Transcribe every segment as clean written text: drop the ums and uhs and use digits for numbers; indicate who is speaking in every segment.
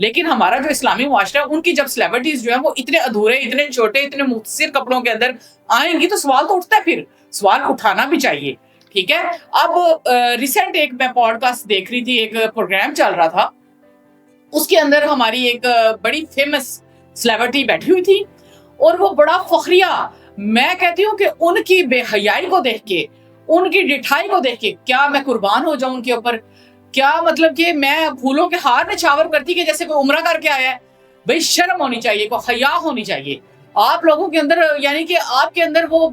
Speaker 1: لیکن ہمارا جو اسلامی معاشرہ ہے، ان کی جب سلیبریٹیز جو ہیں وہ اتنے ادھورے، اتنے چھوٹے، اتنے مختصر کپڑوں کے اندر آئیں گی تو سوال تو اٹھتا ہے، پھر سوال اٹھانا بھی چاہیے. ٹھیک ہے. اب ریسنٹ ایک میں پوڈ کاسٹ دیکھ رہی تھی، ایک پروگرام چل رہا تھا، اس کے اندر ہماری ایک بڑی فیمس سلیبریٹی بیٹھی ہوئی تھی، اور وہ بڑا فخریہ، میں کہتی ہوں کہ ان کی بے حیائی کو دیکھ کے، ان کی ڈٹھائی کو دیکھ کے کیا میں قربان ہو جاؤں ان کے اوپر. کیا مطلب کہ میں پھولوں کے ہار نچھاور کرتی کہ جیسے کوئی عمرہ کر کے آیا ہے. بھئی شرم ہونی چاہیے، کوئی حیا ہونی چاہیے آپ لوگوں کے اندر، یعنی کہ آپ کے اندر وہ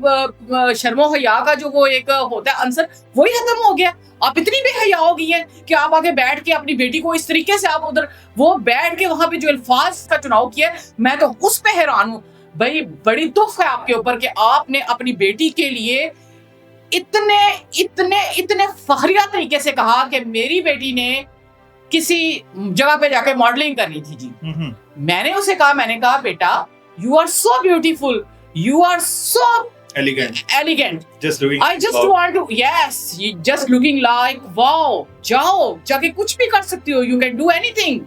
Speaker 1: شرم و حیا کا جو وہ ایک ہوتا ہے عنصر، وہی ختم ہو گیا. آپ اتنی بے حیا ہو گئی ہیں کہ آپ آگے بیٹھ کے اپنی بیٹی کو اس طریقے سے آپ ادھر وہ بیٹھ کے وہاں پہ جو الفاظ کا چناؤ کیا ہے، میں تو اس پہ حیران ہوں. بھائی بڑی دکھ ہے آپ کے اوپر کہ آپ نے اپنی بیٹی کے لیے اتنے اتنے اتنے فخریہ طریقے سے کہا کہ میری بیٹی نے کسی جگہ پہ جا کے ماڈلنگ کرنی تھی. جی میں نے اسے کہا، میں نے کہا بیٹا you are so beautiful, you are so elegant. I just want to, yes, you just looking like wow. جاؤ جا کے کچھ بھی کر سکتی ہو، you can do anything.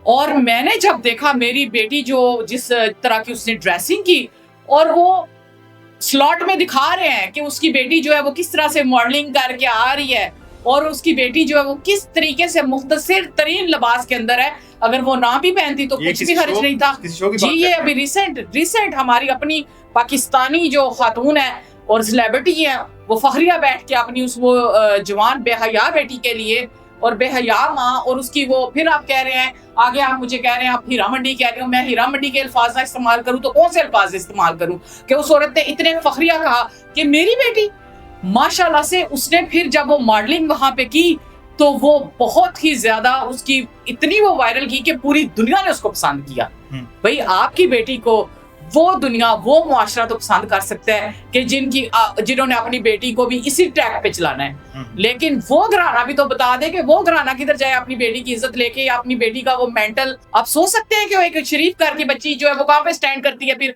Speaker 1: اور میں نے جب دیکھا میری بیٹی جو جس طرح کی اس نے ڈریسنگ کی، اور وہ سلاٹ میں دکھا رہے ہیں کہ اس کی بیٹی جو ہے وہ کس طرح سے ماڈلنگ کر کے آ رہی ہے، اور اس کی بیٹی جو ہے وہ کس طریقے سے مختصر ترین لباس کے اندر ہے. اگر وہ نہ بھی پہنتی تو کچھ بھی حرج نہیں تھا. جی یہ ابھی ریسنٹ ہماری اپنی پاکستانی جو خاتون ہے اور سلیبریٹی ہیں، وہ فخریہ بیٹھ کے اپنی اس وہ جوان بے حیا بیٹی کے لیے، اور بے حیا ماں، اور اس کی وہ پھر آپ کہہ رہے ہیں آگے، آپ مجھے کہہ رہے ہیں آپ ہیرا منڈی کہہ رہے ہو. میں ہیرا منڈی کے الفاظ نہ استعمال کروں تو کون سے الفاظ استعمال کروں کہ اس عورت نے اتنے فخریہ کہا کہ میری بیٹی ماشاءاللہ سے. اس نے پھر جب وہ ماڈلنگ وہاں پہ کی تو وہ بہت ہی زیادہ اس کی اتنی وہ وائرل کی کہ پوری دنیا نے اس کو پسند کیا. بھئی آپ کی بیٹی کو وہ دنیا، وہ معاشرہ تو پسند کر سکتا ہے کہ جنہوں نے اپنی بیٹی کو بھی اسی ٹریک پہ چلانا ہے، لیکن وہ گھرانہ بھی تو بتا دے کہ وہ گھرانہ کدھر جائے اپنی بیٹی کی عزت لے کے، یا اپنی بیٹی کا وہ مینٹل. آپ سوچ سکتے ہیں کہ وہ ایک شریف گھر کی بچی جو ہے وہ کہاں پہ سٹینڈ کرتی ہے پھر